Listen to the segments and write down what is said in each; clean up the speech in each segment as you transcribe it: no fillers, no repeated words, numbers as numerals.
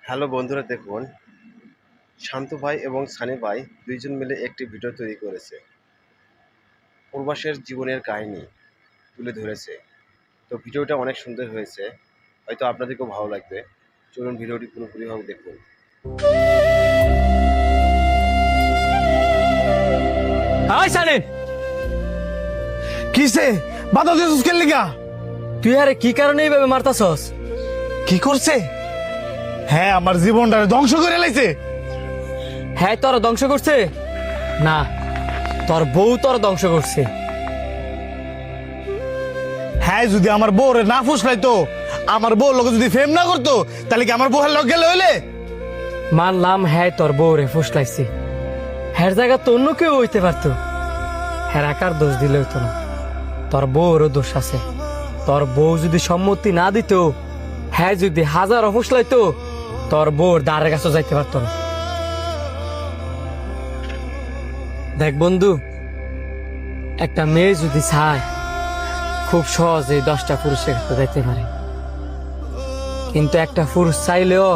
Hello বন্ধুরা, দেখুন শান্ত ভাই এবং সানি ভাই দুইজন মিলে একটি ভিডিও তৈরি করেছে। প্রবাসের জীবনের কাহিনী তুলে ধরেছে। তো ভিডিওটা অনেক সুন্দর হয়েছে, হয়তো আপনাদেরকেও ভালো লাগবে। চলুন ভিডিওটি পুরোপুরিভাবে দেখুন। হাই সানি, কিসে বাধা দিয়েছিস কেন লিগা? তুই আরে কি কারণে এইভাবে মারতাছস? কি করছে? হ্যাঁ, আমার জীবনটা ধ্বংস করে লাইছে। হ্যাঁ, তোর ধ্বংস করছে না, তোর বউ তোর ধ্বংস করছে। হ্যাঁ, যদি আমার বউরে না ফুসলাইতো, আমার বউ লোক যদি ফেম না করতো, তাহলে কি আমার বউয়ের লোক গেলে হইলে? মানলাম হ্যাঁ তোর বউ রে ফুসলাইছি, হ্যার জায়গা তো অন্য কেউ হইতে পারতো। হ্যাঁ, একার দোষ দিলে হইতো না, তোর বউরও দোষ আছে। তোর বউ যদি সম্মতি না দিত, হ্যাঁ যদি হাজার ফুসলাইতো, তোর বউর দ্বারের কাছে যাইতে পারতো না। দেখ বন্ধু, একটা মেয়ে যদি চায়, খুব সহজে 10টা পুরুষের কাছে যাইতে পারে। কিন্তু একটা পুরুষ চাইলেও,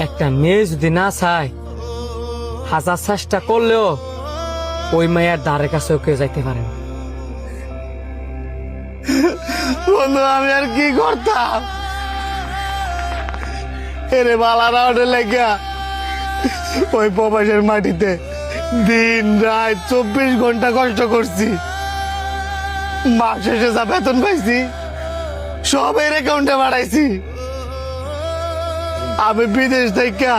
একটা মেয়ে যদি না চায়, হাজার চেষ্টা করলেও ওই মেয়ের দ্বারের কাছেও কেউ যাইতে পারে না। বন্ধু, আমি আর কি করতাম? এরে বালারা ওঠে লেগা ওই প্রবাসের মাটিতে দিন রাত 24 ঘন্টা কষ্ট করছি। মাস শেষে যা বেতন পাইছি সব এর অ্যাকাউন্টে বাড়াইছি। আমি বিদেশ থেকে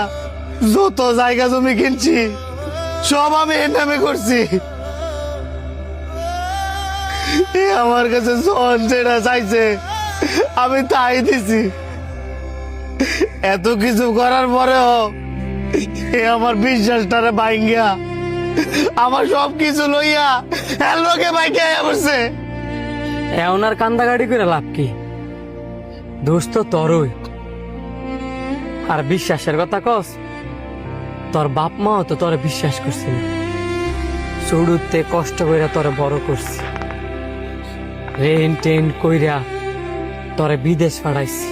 যত জায়গা জমি কিনছি সব আমি এর নামে করছি। এ আমার কাছে জন যেটা চাইছে আমি তাই দিছি। এত কিছু করার পরেও এ আমার বিশ্বাসটারে ভাঙ্গিয়া আমার সব কিছু লইয়া এর লোকে বাইকে বসছে। এমন আর কান্দাগাড়ি করে লাভ কি? দোষ তো তোরই। আর বিশ্বাসের কথা কস, তোর বাপ মাও তো তোরে বিশ্বাস করছিল। শুরুতে কষ্ট কইরা তোরে বড় করছি, রেন টেন কইরা তোরে বিদেশ পাঠাইছি।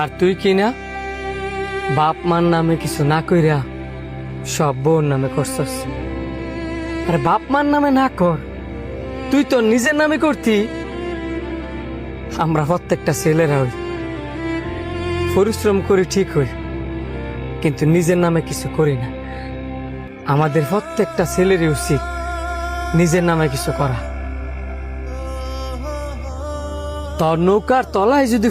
আর তুই কি না, বাপ মার নামে কিছু না কইরা সব বউর নামে করছস। আরে বাপ মার নামে না কর, তুই তো নিজের নামে করতি। আমরা প্রত্যেকটা ছেলেরা হই, পরিশ্রম করি ঠিক হই, কিন্তু নিজের নামে কিছু করি না। আমাদের প্রত্যেকটা ছেলেরই উচিত নিজের নামে কিছু করা। তোর নৌকার তলায় যদি